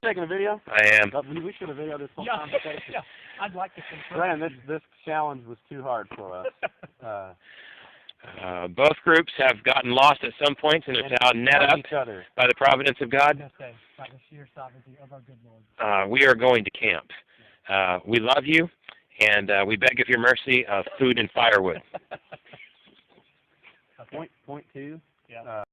Taking a video? I am. We should have videoed this whole Yeah, conversation. yeah. I'd like to confirm. Brandon, this challenge was too hard for us. Both groups have gotten lost at some points and have now net up by the providence of God. By the sheer sovereignty of our good Lord. We are going to camp. We love you, and we beg of your mercy of food and firewood. Okay. Point two. Yeah.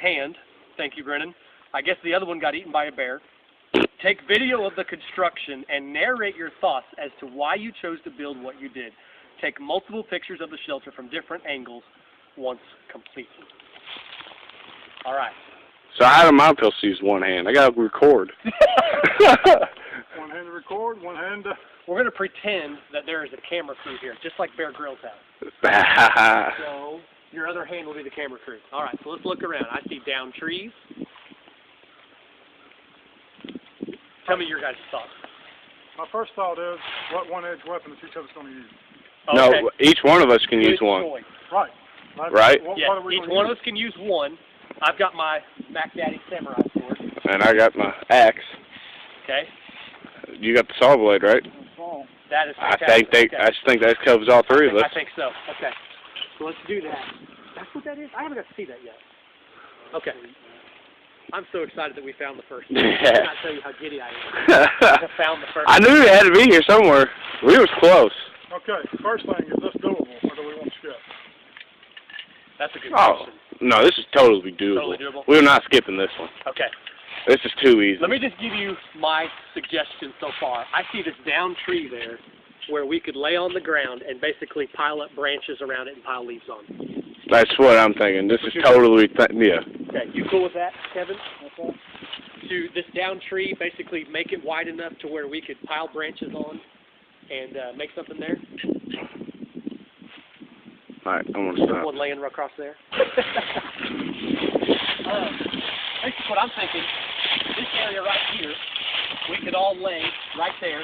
Hand. Thank you, Brennan. I guess the other one got eaten by a bear. Take video of the construction and narrate your thoughts as to why you chose to build what you did. Take multiple pictures of the shelter from different angles once completed. All right. So how do my pills use one hand? I got to record. One hand to record, one hand to... We're going to pretend that there is a camera crew here, just like Bear Grylls has. So your other hand will be the camera crew. All right, so let's look around. I see down trees. Tell me your guys' thoughts. My first thought is, what one-edged weapon is each of us going to use? Okay. No, each one of us can use Good one. choice. Right. Right? Yes, each one of us can use one. I've got my Mac Daddy Samurai sword. And I got my axe. Okay. You got the saw blade, right? That is I fantastic. think I just think that covers all three of us. I think so. Okay. So let's do that. That's what that is? I haven't got to see that yet. Okay. I'm so excited that we found the first one. I cannot tell you how giddy I am. I found the first I knew it had to be here somewhere. We was close. Okay, first thing, is this doable, or do we want to skip? That's a good Oh, question. no, this is totally doable. Totally doable? We're not skipping this one. Okay. This is too easy. Let me just give you my suggestion so far. I see this down tree there where we could lay on the ground and basically pile up branches around it and pile leaves on. That's what I'm thinking. This is totally, yeah. Okay, you cool with that, Kevin? Okay. To this down tree, basically make it wide enough to where we could pile branches on and make something there. All right, I'm going to stop. One laying right across there. Basically what I'm thinking, this area right here, we could all lay right there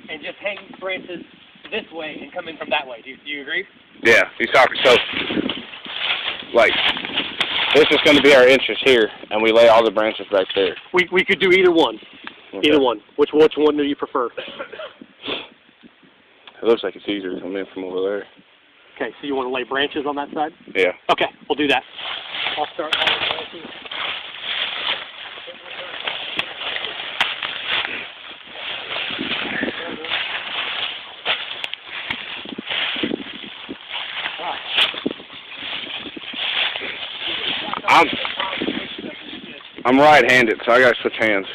and just hang branches this way and come in from that way. Do you agree? Yeah, he's talking. So, like, this is going to be our entrance here, and we lay all the branches back there. We could do either one. Okay. Either one. Which one do you prefer? It looks like it's easier to come in from over there. Okay, so you want to lay branches on that side? Yeah. Okay, we'll do that. I'll start laying branches. I'm right-handed, so I got to switch hands.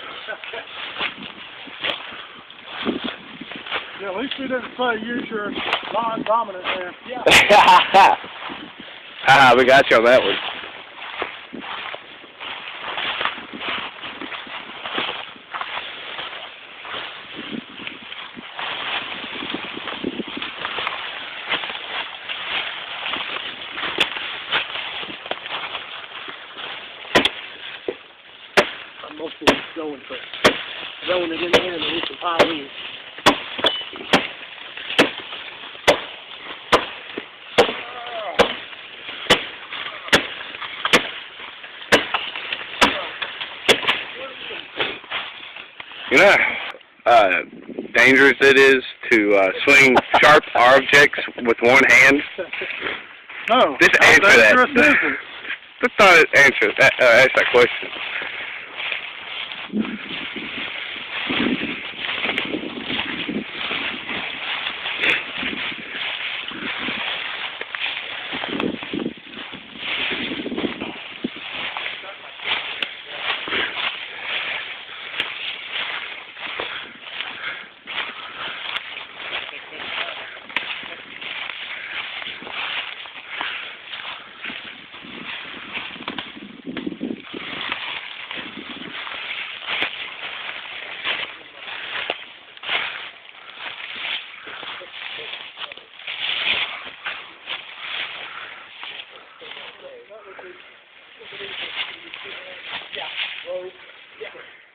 Yeah, at least we didn't say use your non-dominant hand. Yeah. Haha, we got you on that one. I'm mostly just going for throwing it in there and then we can pile these. You know how dangerous it is to swing sharp objects with one hand? No. Just answer that. Dangerous, is it? Just not answer that. Ask that question.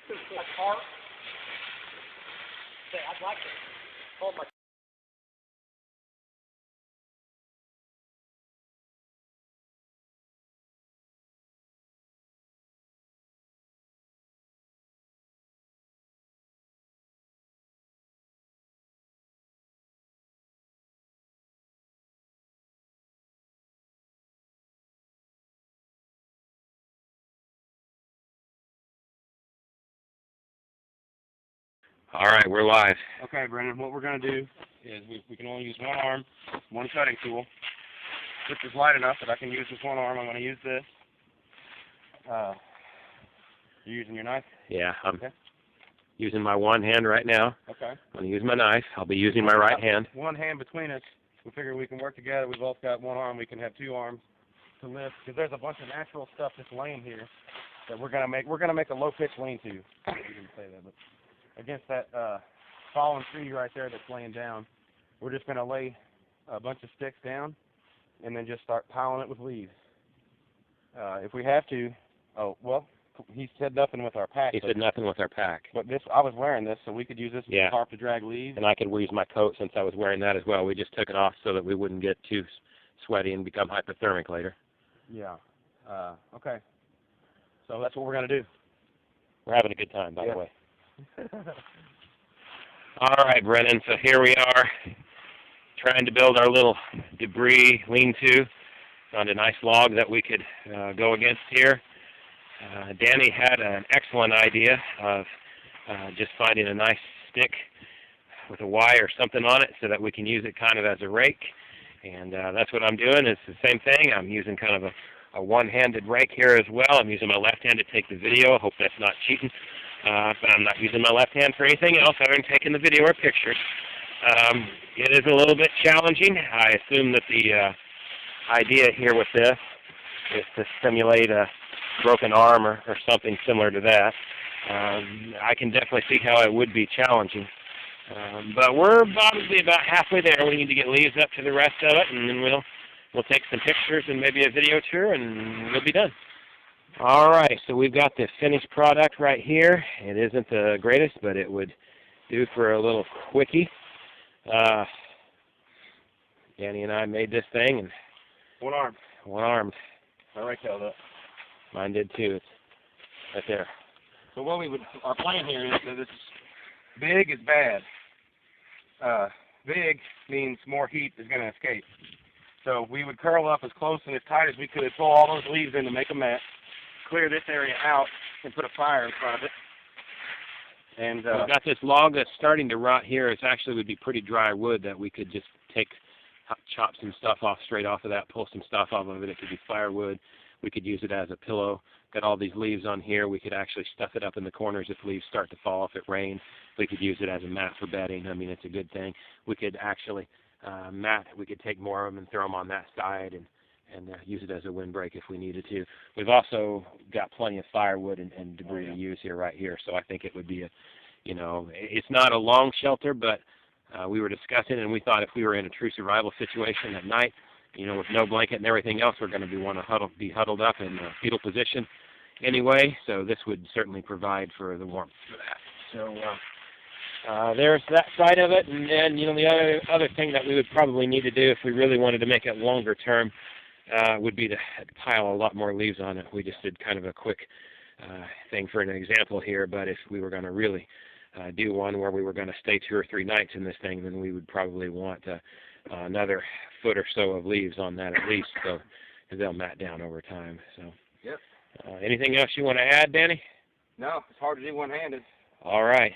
A tarp. Say, I'd like to hold my. All right, we're live. Okay, Brendan, what we're going to do is we can only use one arm, one cutting tool. This is light enough that I can use this one arm. I'm going to use this. You're using your knife? Yeah, I'm Okay. using my one hand right now. Okay. I'm going to use my knife. I'll be using my right hand. One hand between us. We figure we can work together. We've both got one arm. We can have two arms to lift. Because there's a bunch of natural stuff that's laying here that we're going to make. We're going to make a low-pitch lean-to. You didn't say that, but against that fallen tree right there that's laying down, we're just going to lay a bunch of sticks down and then just start piling it with leaves. If we have to, he said nothing with our pack. He said nothing with our pack. But this, I was wearing this, so we could use this as Yeah. a tarp to drag leaves. And I could use my coat since I was wearing that as well. We just took it off so that we wouldn't get too sweaty and become hypothermic later. Yeah. Okay. So that's what we're going to do. We're having a good time, by Yeah. the way. All right, Brennan, so here we are trying to build our little debris lean-to. Found a nice log that we could go against here. Danny had an excellent idea of just finding a nice stick with a Y or something on it so that we can use it kind of as a rake. And that's what I'm doing. It's the same thing. I'm using kind of a one-handed rake here as well. I'm using my left hand to take the video. I hope that's not cheating. But I'm not using my left hand for anything else other than taking the video or pictures. It is a little bit challenging. I assume that the idea here with this is to simulate a broken arm or something similar to that. I can definitely see how it would be challenging. But we're probably about halfway there. We need to get leaves up to the rest of it, and then we'll take some pictures and maybe a video tour, and we'll be done. All right, so we've got the finished product right here. It isn't the greatest, but it would do for a little quickie. Danny and I made this thing, and One arm. one armed. My right tailed up. Mine did too. It's right there. So what our plan here is that this big is bad. Big means more heat is going to escape. So we would curl up as close and as tight as we could, pull all those leaves in to make a mat, clear this area out, and put a fire in front of it. And we've got this log that's starting to rot here. It actually would be pretty dry wood that we could just chop some stuff off straight off of that, pull some stuff off of it. It could be firewood. We could use it as a pillow. Got all these leaves on here. We could actually stuff it up in the corners if leaves start to fall, if it rains. We could use it as a mat for bedding. I mean, it's a good thing. We could actually we could take more of them and throw them on that side and use it as a windbreak if we needed to. We've also got plenty of firewood and debris to use here, right here. So I think it would be it's not a long shelter, but we were discussing, and we thought if we were in a true survival situation at night, with no blanket and everything else, we're going to be huddled up in a fetal position anyway. So this would certainly provide for the warmth for that. So there's that side of it, and then the other thing that we would probably need to do if we really wanted to make it longer term would be to pile a lot more leaves on it. We just did kind of a quick thing for an example here, but if we were going to really do one where we were going to stay 2 or 3 nights in this thing, then we would probably want another foot or so of leaves on that at least, so they'll mat down over time. So, Yep. Anything else you want to add, Danny? No, it's hard to do one-handed. All right.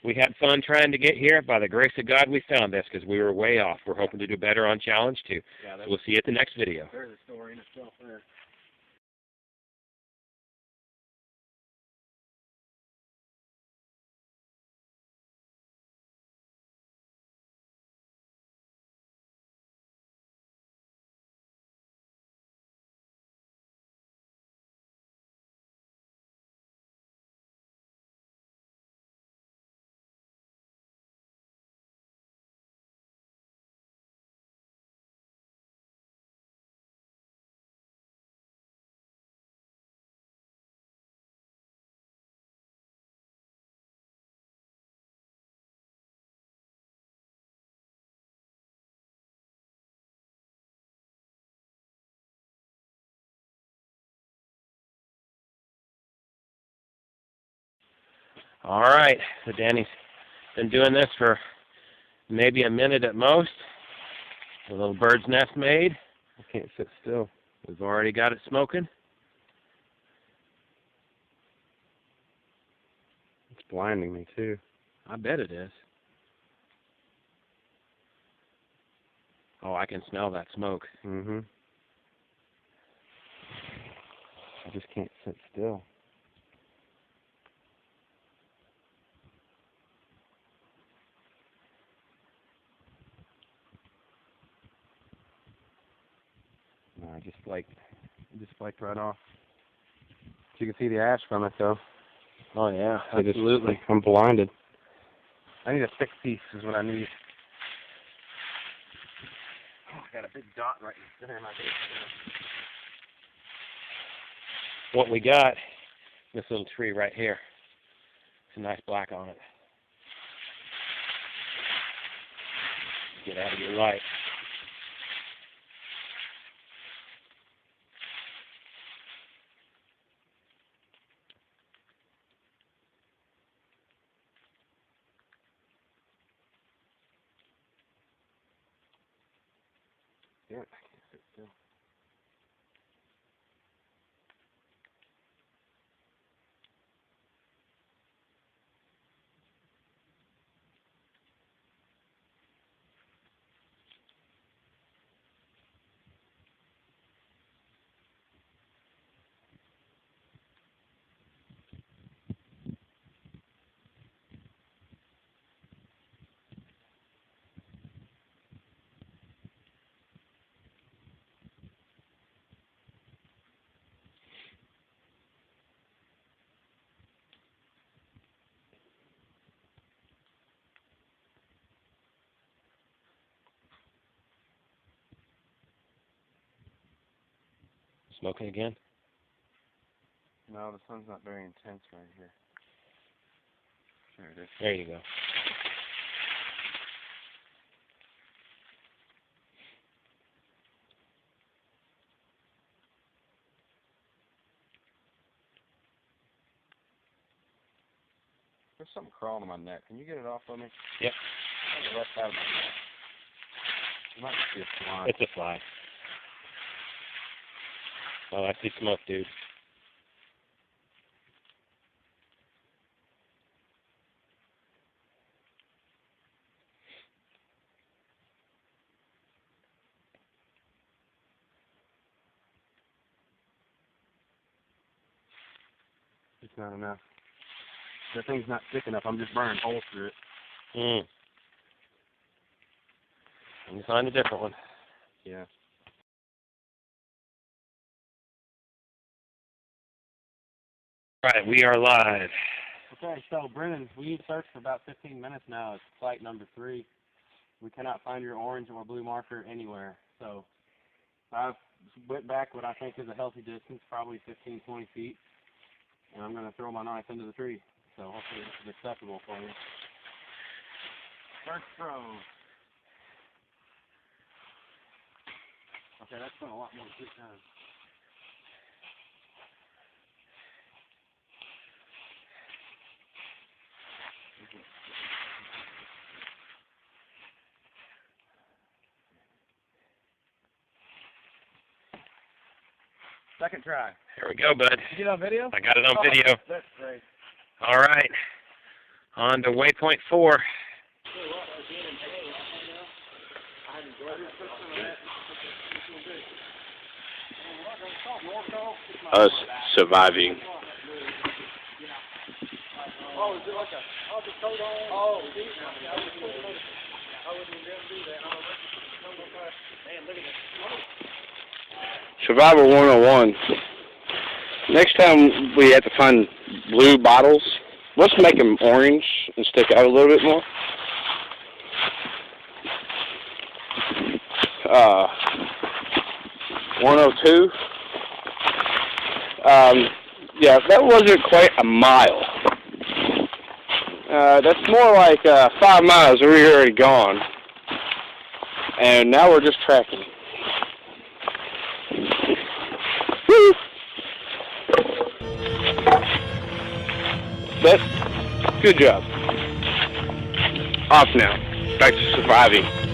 We had fun trying to get here. By the grace of God, we found this because we were way off. We're hoping to do better on Challenge 2. Yeah, So we'll see you at the next video. there's a story in itself there. All right, so Danny's been doing this for maybe a minute at most. A little bird's nest made. I can't sit still. We've already got it smoking. It's blinding me too. I bet it is. Oh, I can smell that smoke. Mhm. I just can't sit still. No, I just flaked right off. You can see the ash from it though. Oh yeah, I just- absolutely. I'm blinded. I need a thick piece is what I need. Oh, I got a big dot right there in my face. What we got, this little tree right here. It's a nice black on it. Get out of your light. Damn it, I can't sit still. Smoking again? No, the sun's not very intense right here. There it is. There you go. There's something crawling on my neck. Can you get it off of me? Yep. The left side of my neck. It might just be a fly. It's a fly. Oh, I see smoke, dude. It's not enough. The thing's not thick enough. I'm just burning holes through it. Let me find a different one. Yeah. All right, we are live. Okay, so Brennan, we've searched for about 15 minutes now. It's site number 3. We cannot find your orange or blue marker anywhere. So I've went back what I think is a healthy distance, probably 15, 20 feet. And I'm going to throw my knife into the tree. So hopefully this is acceptable for you. First throw. Okay, that's been a lot more than 3 times. Second try. Here we go, bud. Did you get it on video? I got it on video. That's great. All right. On to waypoint 4. Us surviving. Oh, is it like a, oh, the coat on? Oh, I wouldn't even do that. Man, look at this. Survival 101. Next time we have to find blue bottles, let's make them orange and stick out a little bit more. 102. Yeah, that wasn't quite a mile. That's more like 5 miles. We're already gone. And now we're just tracking. That Good job. Off now. Back to surviving.